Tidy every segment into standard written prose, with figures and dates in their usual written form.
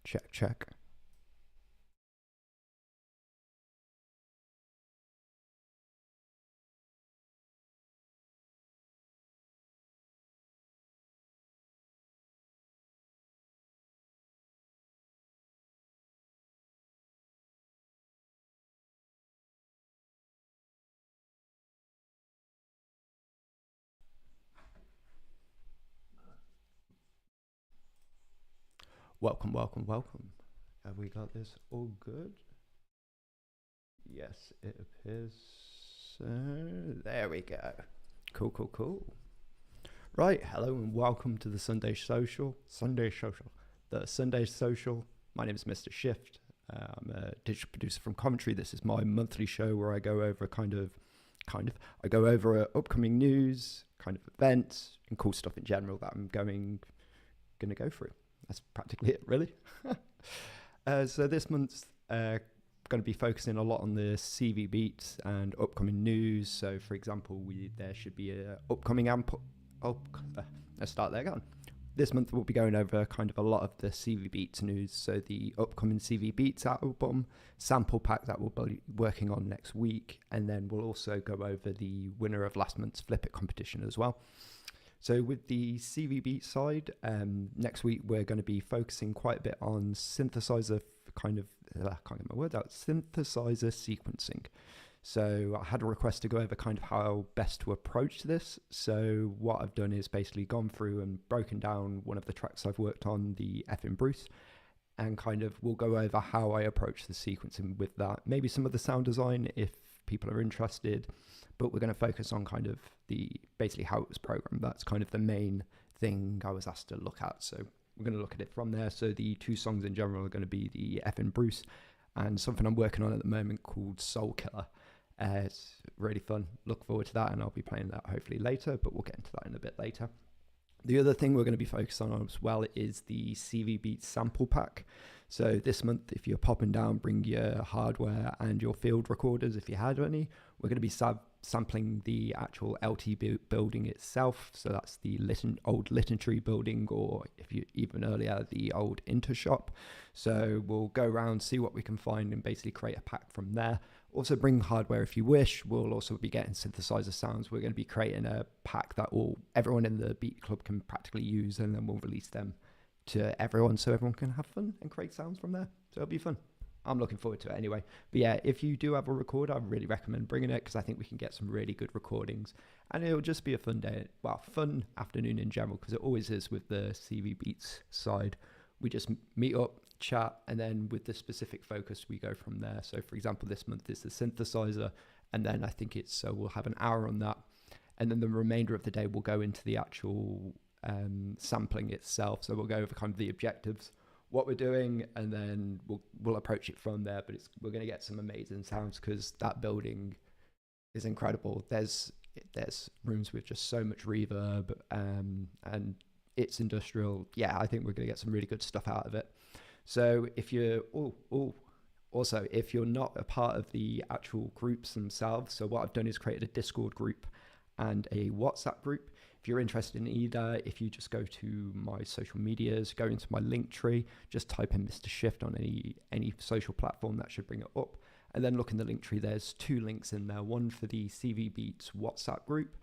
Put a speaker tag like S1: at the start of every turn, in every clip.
S1: Check, check. Welcome, welcome, welcome. Have we got this all good? Yes, it appears so. There we go. Cool, cool, cool. Right, hello and welcome to the Sunday Social. The Sunday Social. My name is Mr. Shift. I'm a digital producer from Coventry. This is my monthly show where I go over I go over upcoming news, kind of events, and cool stuff in general that I'm going to go through. That's practically it, really. So this month's going to be focusing a lot on the CV beats and upcoming news. So, for example, there should be a upcoming let's start there again. This month we'll be going over kind of a lot of the CV Beats news. So the upcoming CV Beats album, sample pack that we'll be working on next week, and then we'll also go over the winner of last month's Flip It competition as well. So with the CV Beat side, next week we're going to be focusing quite a bit on synthesizer synthesizer sequencing. So I had a request to go over kind of how best to approach this. So what I've done is basically gone through and broken down one of the tracks I've worked on, the F in Bruce, and kind of we'll go over how I approach the sequencing with that. Maybe some of the sound design if people are interested, but we're going to focus on kind of basically how it was programmed. That's kind of the main thing I was asked to look at. So we're going to look at it from there. So the two songs in general are going to be the F in Bruce and something I'm working on at the moment called Soul Killer. It's really fun. Look forward to that, and I'll be playing that hopefully later, but we'll get into that in a bit later. The other thing we're going to be focused on as well is the CV Beats sample pack. So this month, if you're popping down, bring your hardware and your field recorders if you had any. We're going to be sampling the actual LT building itself. So that's the old Littentree building, or if you even earlier, the old Intershop. So we'll go around, see what we can find, and basically create a pack from there. Also bring hardware if you wish. We'll also be getting synthesizer sounds. We're going to be creating a pack that everyone in the Beat Club can practically use, and then we'll release them to everyone so everyone can have fun and create sounds from there. So it'll be fun. I'm looking forward to it anyway. But yeah, if you do have a recorder, I really recommend bringing it because I think we can get some really good recordings, and it'll just be a fun day. Well, fun afternoon in general, because it always is with the CV Beats side. We just meet up, chat, and then with the specific focus we go from there. So for example, this month is the synthesizer, and then I think we'll have an hour on that, and then the remainder of the day we'll go into the actual sampling itself. So we'll go over kind of the objectives, what we're doing, and then we'll approach it from there. But we're going to get some amazing sounds because that building is incredible. There's rooms with just so much reverb, and it's industrial. Yeah, I think we're going to get some really good stuff out of it. So if you're also if you're not a part of the actual groups themselves, so what I've done is created a Discord group and a WhatsApp group. If you're interested in either, if you just go to my social medias, go into my link tree, just type in Mr. Shift on any social platform, that should bring it up. And then look in the link tree, there's two links in there, one for the CV Beats WhatsApp group.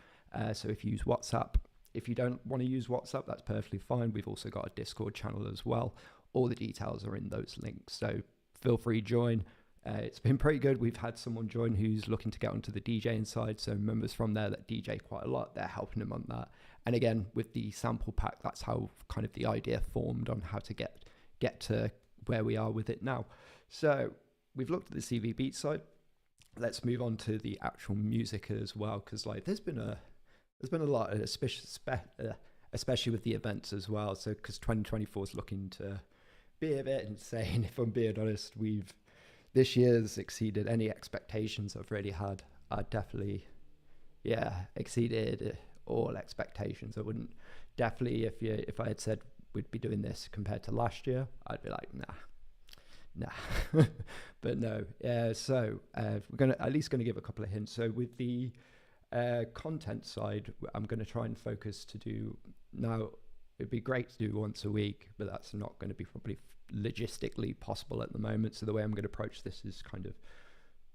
S1: So if you use WhatsApp, if you don't want to use WhatsApp, that's perfectly fine. We've also got a Discord channel as well. All the details are in those links. So feel free to join. It's been pretty good. We've had someone join who's looking to get onto the DJing side. So members from there that DJ quite a lot, they're helping them on that. And again, with the sample pack, that's how kind of the idea formed on how to get to where we are with it now. So we've looked at the CV Beat side. Let's move on to the actual music as well, because there's been a lot, especially with the events as well. So because 2024 is looking to be a bit insane, if I'm being honest. This year's exceeded any expectations I've really had. I definitely, exceeded all expectations. I wouldn't definitely, if I had said we'd be doing this compared to last year, I'd be like, nah. But no, so we're at least going to give a couple of hints. So with the content side, I'm going to try and focus to do now. It'd be great to do once a week, but that's not going to be probably logistically possible at the moment. So the way I'm going to approach this is kind of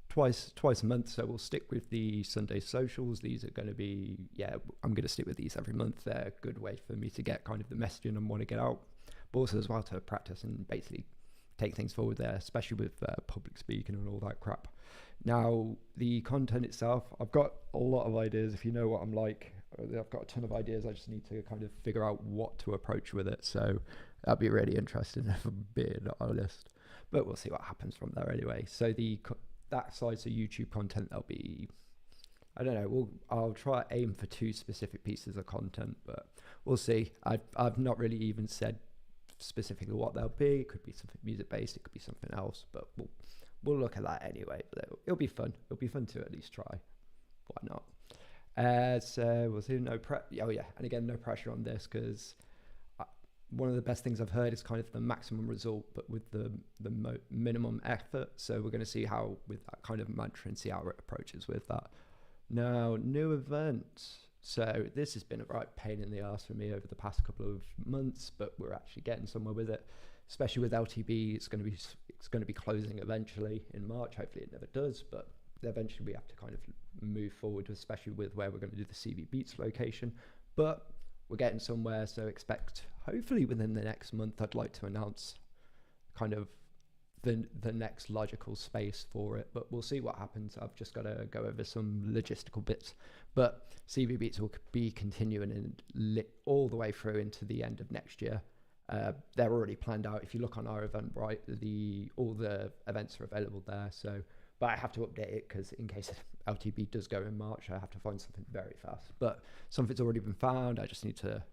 S1: twice a month. So we'll stick with the Sunday socials. These are going to be, I'm going to stick with these every month. They're a good way for me to get kind of the messaging and want to get out, but also as well to practice and basically take things forward there, especially with public speaking and all that crap. Now, the content itself, I've got a lot of ideas. If you know what I'm like, I've got a ton of ideas. I just need to kind of figure out what to approach with it. So that'd be really interesting if I'm being honest. But we'll see what happens from there anyway. So that side's of YouTube content, there'll be, I don't know, I'll try to aim for 2 specific pieces of content, but we'll see. I've not really even said specifically what they'll be. It could be something music based, it could be something else, but we'll look at that anyway. But it'll be fun. It'll be fun to at least try. Why not? So we'll see. No and again, no pressure on this, because one of the best things I've heard is kind of the maximum result, but with the minimum effort. So we're going to see how, with that kind of mantra, and see how it approaches with that. Now, new events. So this has been a right pain in the ass for me over the past couple of months, but we're actually getting somewhere with it. Especially with LTB, it's going to be closing eventually in March. Hopefully it never does, but eventually we have to kind of move forward, especially with where we're going to do the CV Beats location. But we're getting somewhere, so expect hopefully within the next month I'd like to announce kind of the next logical space for it, but we'll see what happens. I've just got to go over some logistical bits, but CV Beats will be continuing and all the way through into the end of next year. They're already planned out. If you look on our Eventbrite, all the events are available there. So, but I have to update it because in case LTB does go in March, I have to find something very fast. But something's already been found. I just need to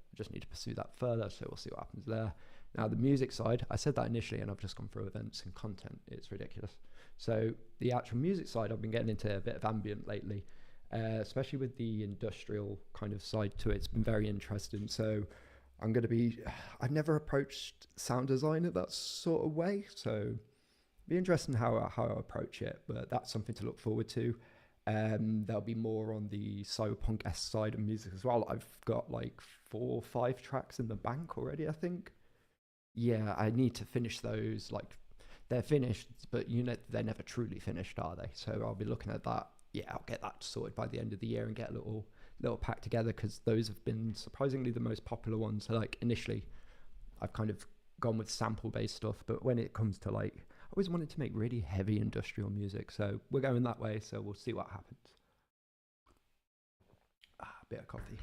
S1: pursue that further. So we'll see what happens there. Now, the music side, I said that initially, and I've just gone through events and content. It's ridiculous. So the actual music side, I've been getting into a bit of ambient lately, especially with the industrial kind of side to it. It's been very interesting. So I've never approached sound design in that sort of way. So it'll be interesting how I approach it, but that's something to look forward to. There'll be more on the cyberpunk-esque side of music as well. I've got like 4 or 5 tracks in the bank already, I think. Yeah, I need to finish those. Like, they're finished, but they're never truly finished, are they? So I'll be looking at that. Yeah, I'll get that sorted by the end of the year and get a little pack together, because those have been surprisingly the most popular ones. So like initially I've kind of gone with sample based stuff, but when it comes to like, I always wanted to make really heavy industrial music, so we're going that way. So we'll see what happens. A bit of coffee.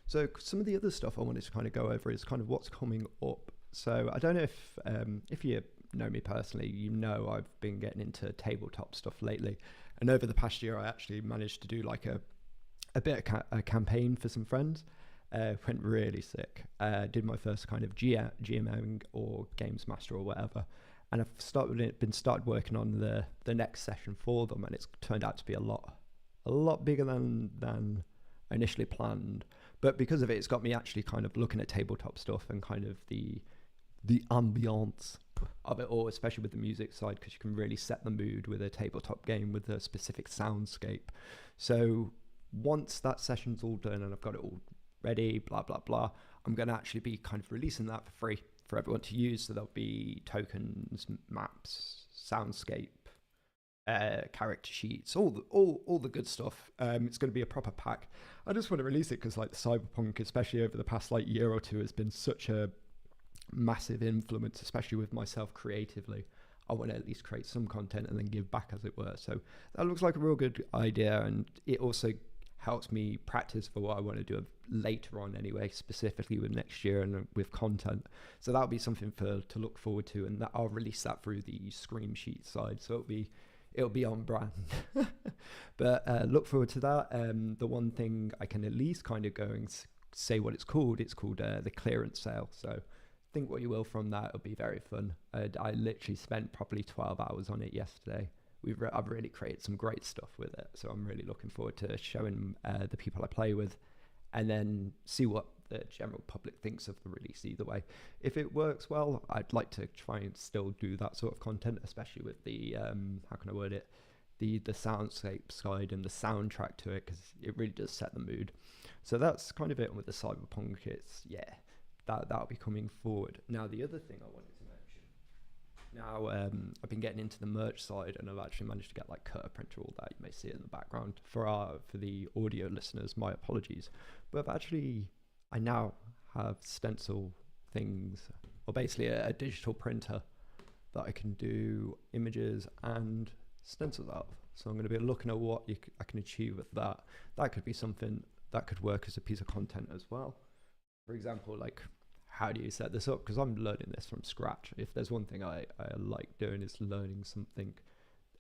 S1: So some of the other stuff I wanted to kind of go over is kind of what's coming up. So I don't know if you know me personally, I've been getting into tabletop stuff lately, and over the past year I actually managed to do like a bit of a campaign for some friends. Went really sick. Did my first kind of GMing or Games Master or whatever, and I've started working on the next session for them, and it's turned out to be a lot bigger than I initially planned. But because of it, it's got me actually kind of looking at tabletop stuff and kind of the ambiance of it all, especially with the music side, because you can really set the mood with a tabletop game with a specific soundscape. So once that session's all done and I've got it all ready, blah, blah, blah, I'm going to actually be kind of releasing that for free for everyone to use. So there'll be tokens, maps, soundscape, character sheets, all the good stuff. It's going to be a proper pack. I just want to release it because like the cyberpunk, especially over the past like year or two, has been such a massive influence, especially with myself creatively. I want to at least create some content and then give back, as it were. So that looks like a real good idea, and it also helps me practice for what I want to do later on anyway, specifically with next year and with content. So that'll be something to look forward to, and that I'll release that through the Scream Sheet side, so it'll be on brand. But look forward to that. The one thing I can at least kind of go and say what it's called the clearance sale. So think what you will from that. It'll be very fun. I literally spent probably 12 hours on it yesterday. I've really created some great stuff with it, so I'm really looking forward to showing the people I play with, and then see what the general public thinks of the release either way. If it works well, I'd like to try and still do that sort of content, especially with the how can I word it, the soundscape side and the soundtrack to it, because it really does set the mood. So that's kind of it with the cyberpunk. That'll be coming forward. Now, the other thing I wanted to mention Now, I've been getting into the merch side, and I've actually managed to get like cutter printer, all that. You may see it in the background. For the audio listeners, my apologies. But I now have stencil things, or basically a digital printer that I can do images and stencils out of. So I'm going to be looking at what I can achieve with that. That could be something that could work as a piece of content as well. For example, like, how do you set this up? Because I'm learning this from scratch. If there's one thing I like doing, is learning something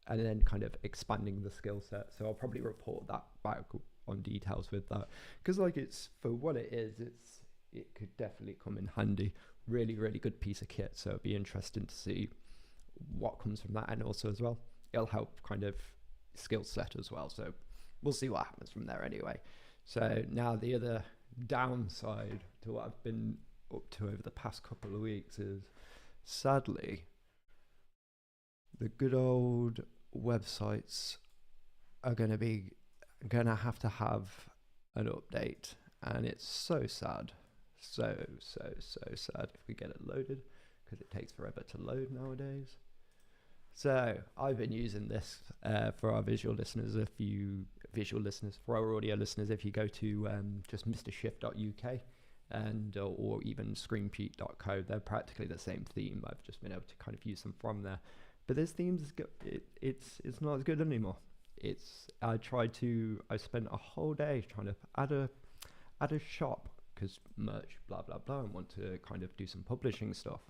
S1: and then kind of expanding the skill set. So I'll probably report that back on details with that, because like, it's, for what it is, it could definitely come in handy. Really, really good piece of kit. So it'd be interesting to see what comes from that, and also as well, it'll help kind of skill set as well. So we'll see what happens from there anyway. So now the other downside to what I've been up to over the past couple of weeks is, sadly, the good old websites are going to have an update, and it's so sad, so sad if we get it loaded, because it takes forever to load nowadays. So I've been using this for our visual listeners. For our audio listeners, if you go to just mrshift.uk and or even screamsheet.co, they're practically the same theme. I've just been able to kind of use them from there. But this theme is it's not as good anymore. I spent a whole day trying to add a shop, because merch, blah blah blah, and want to kind of do some publishing stuff,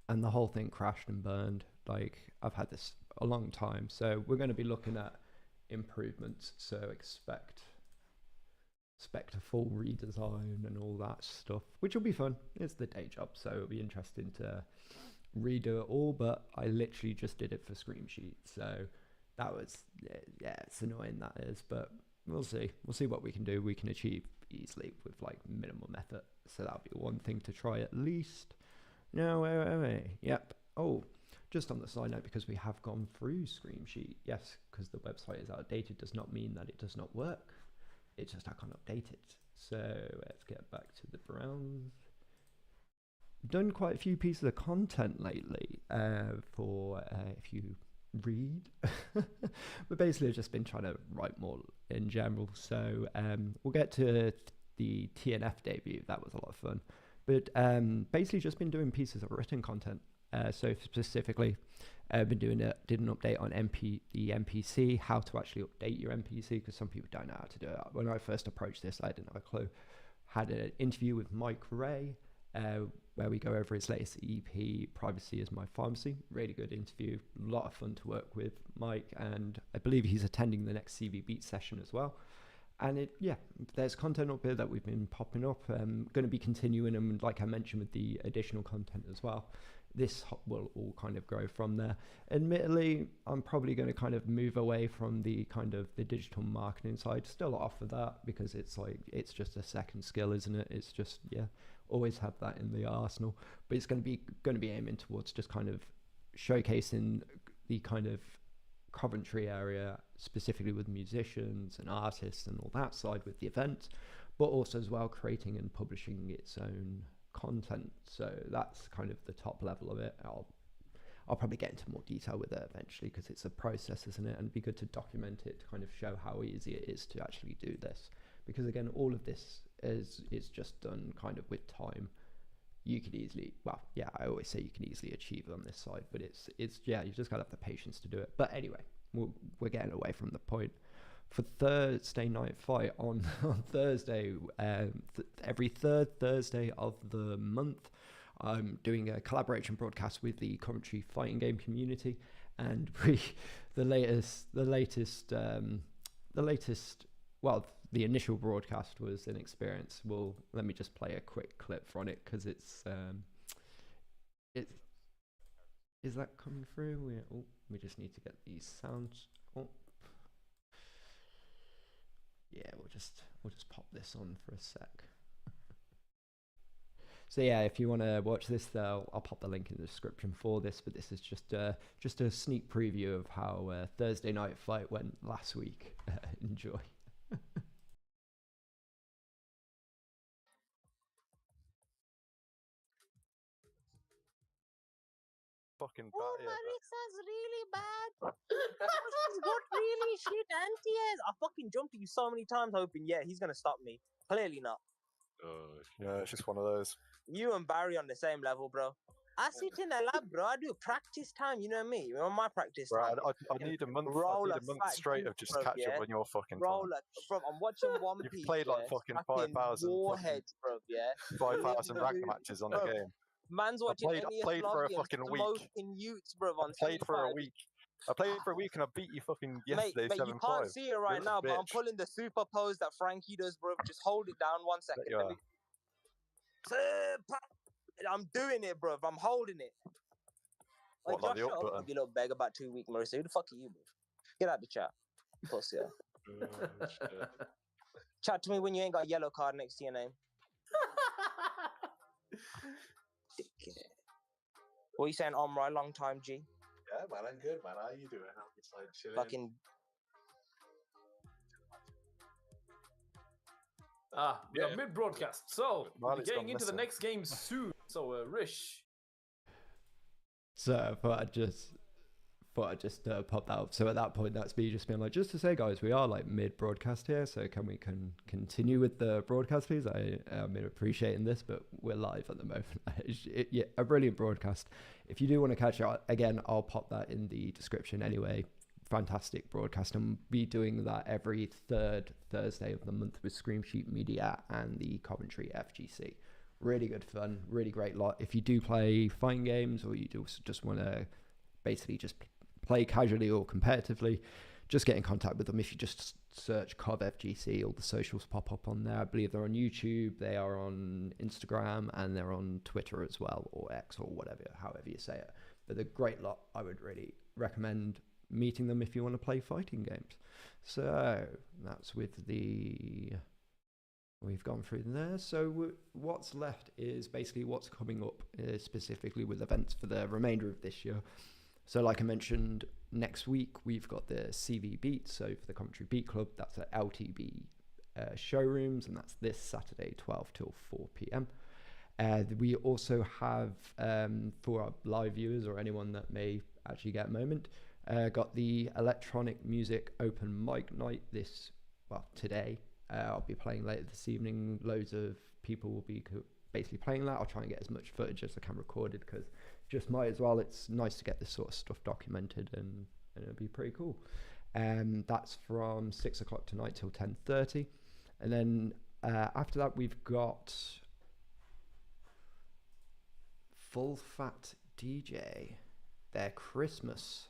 S1: and the whole thing crashed and burned. Like, I've had this a long time, so we're going to be looking at improvements. So expect a full redesign and all that stuff, which will be fun. It's the day job, so it'll be interesting to redo it all. But I literally just did it for Screamsheet, so that was, yeah, it's annoying, that is, but we'll see what we can do. We can achieve easily with like minimum effort, so that'll be one thing to try at least. No, yep. Oh, just on the side note, because we have gone through Screamsheet, yes, because the website is outdated does not mean that it does not work. It's just I can't update it. So let's get back to the browse. Done quite a few pieces of content lately for if you read, but basically I've just been trying to write more in general. So we'll get to the TNF debut. That was a lot of fun. But basically just been doing pieces of written content. So specifically, did an update on the MPC, how to actually update your MPC, because some people don't know how to do it. When I first approached this, I didn't have a clue. Had an interview with Mike Ray, where we go over his latest EP, Privacy is My Pharmacy. Really good interview. A lot of fun to work with Mike, and I believe he's attending the next CV Beat session as well. And there's content up here that we've been popping up. Going to be continuing, and like I mentioned, with the additional content as well. This will all kind of grow from there. Admittedly, I'm probably going to kind of move away from the kind of the digital marketing side. Still offer that, because it's just a second skill, isn't it? It's just, always have that in the arsenal. But it's going to be aiming towards just kind of showcasing the kind of Coventry area, specifically with musicians and artists and all that side with the event, but also as well creating and publishing its own content. So that's kind of the top level of it. I'll probably get into more detail with it eventually, because it's a process, isn't it? And it'd be good to document it to kind of show how easy it is to actually do this, because again, all of this is just done kind of with time. You could easily, I always say you can easily achieve it on this side, but it's you just gotta have the patience to do it. But anyway, we're getting away from the point. For Thursday Night Fight on Thursday, every third Thursday of the month, I'm doing a collaboration broadcast with the Coventry fighting game community, and the initial broadcast was an experience. Well, let me just play a quick clip from it, because is that coming through? We just need to get these sounds up. Yeah, we'll just pop this on for a sec. So yeah, if you want to watch this, I'll pop the link in the description for this. But this is just a sneak preview of how Thursday Night Fight went last week. Enjoy.
S2: fucking
S3: Oh,
S2: bad.
S3: Marisa's really bad. She's got really shit anti-airs. I fucking jumped at you so many times hoping, yeah, he's going to stop me. Clearly not.
S2: Yeah, it's just one of those.
S3: You and Barry on the same level, bro. I sit in the lab, bro. I do practice time. You know me. You know my practice
S2: Bro,
S3: time.
S2: I need a month.
S3: Roll
S2: I
S3: a
S2: need a month
S3: fat
S2: straight
S3: juice,
S2: of just
S3: bro,
S2: catch
S3: yeah?
S2: up on your fucking
S3: Roll
S2: time.
S3: bro. I'm watching One
S2: You've
S3: Piece.
S2: played like fucking 5,000
S3: warheads, bro. Yeah,
S2: 5,000 rank matches on a
S3: Bro,
S2: game.
S3: man's watching
S2: I played for a
S3: and
S2: fucking week.
S3: smoking Utes, bro. On
S2: I played for a
S3: C5.
S2: week. I played for a week and I beat you fucking yesterday.
S3: Mate, you
S2: 7-5.
S3: can't see it right now, but I'm pulling the super pose that Frankie does, bro. Just hold it down 1 second. Let me... I'm doing it, bro. I'm holding it.
S2: What, like the up button?
S3: You little beg about 2 week, Marissa. Who the fuck are you, bro? Get out the chat. Pussy. Chat to me when you ain't got a yellow card next to your name. What are you saying, Omri? Long time, G.
S4: Yeah, man, I'm good, man. How you doing? I'm just like chilling.
S3: Fucking.
S5: We are mid-broadcast, so we're getting into the
S2: missing.
S5: next game soon. So, Rish.
S1: So I thought I'd just pop that up. So at that point, that's me just being like, just to say, guys, we are like mid-broadcast here, so can we continue with the broadcast, please? I'm appreciating this, but we're live at the moment. Yeah, a brilliant broadcast. If you do want to catch it, again, I'll pop that in the description anyway. Fantastic broadcast, and be doing that every third Thursday of the month with Scream Sheet Media and the Coventry FGC. Really good fun, really great lot. If you do play fighting games, or you do just want to basically just play casually or competitively, just get in contact with them. If you just search Cov FGC, all the socials pop up on there. I believe they're on YouTube, they are on Instagram, and they're on Twitter as well, or X, or whatever, however you say it. But they're a great lot. I would really recommend meeting them if you want to play fighting games. So that's with we've gone through there. So what's left is basically what's coming up, specifically with events for the remainder of this year. So like I mentioned, next week we've got the CV Beat, so for the Coventry Beat Club, that's at LTB showrooms, and that's this Saturday 12 till 4 p.m. We also have, for our live viewers or anyone that may actually get a moment, got the electronic music open mic night today. I'll be playing later this evening. Loads of people will be basically playing that. I'll try and get as much footage as I can recorded, because just might as well. It's nice to get this sort of stuff documented, and it'll be pretty cool. That's from 6 o'clock tonight till 10:30, and then after that we've got Full Fat DJ, their Christmas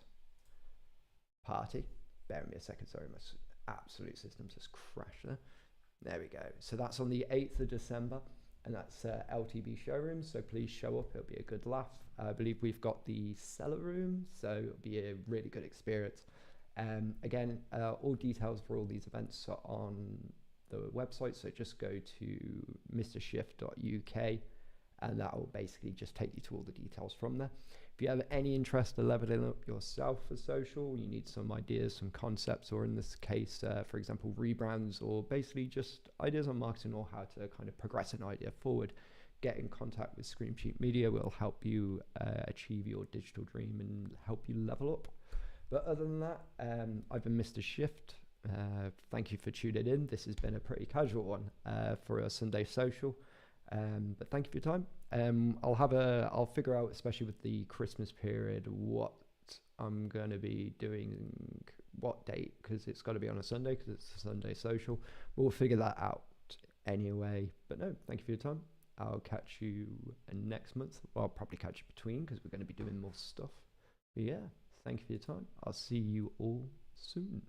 S1: party. Bear with me a second, sorry, my absolute system just crashed there. There we go. So that's on the 8th of December, and that's LTB showroom, so please show up. It'll be a good laugh. I believe we've got the cellar room, so it'll be a really good experience. Again, all details for all these events are on the website, so just go to mrshift.uk, and that will basically just take you to all the details from there. If you have any interest in leveling up yourself for social, you need some ideas, some concepts, or in this case, for example, rebrands, or basically just ideas on marketing or how to kind of progress an idea forward, get in contact with Scream Sheet Media. We'll help you achieve your digital dream and help you level up. But other than that, I've been Mr. Shift. Thank you for tuning in. This has been a pretty casual one for a Sunday social. But thank you for your time. I'll figure out, especially with the Christmas period, what I'm going to be doing, what date, because it's got to be on a Sunday, because it's a Sunday social. We'll figure that out anyway. But no, thank you for your time. I'll catch you next month. Well, I'll probably catch you between, because we're going to be doing more stuff. But yeah, thank you for your time. I'll see you all soon.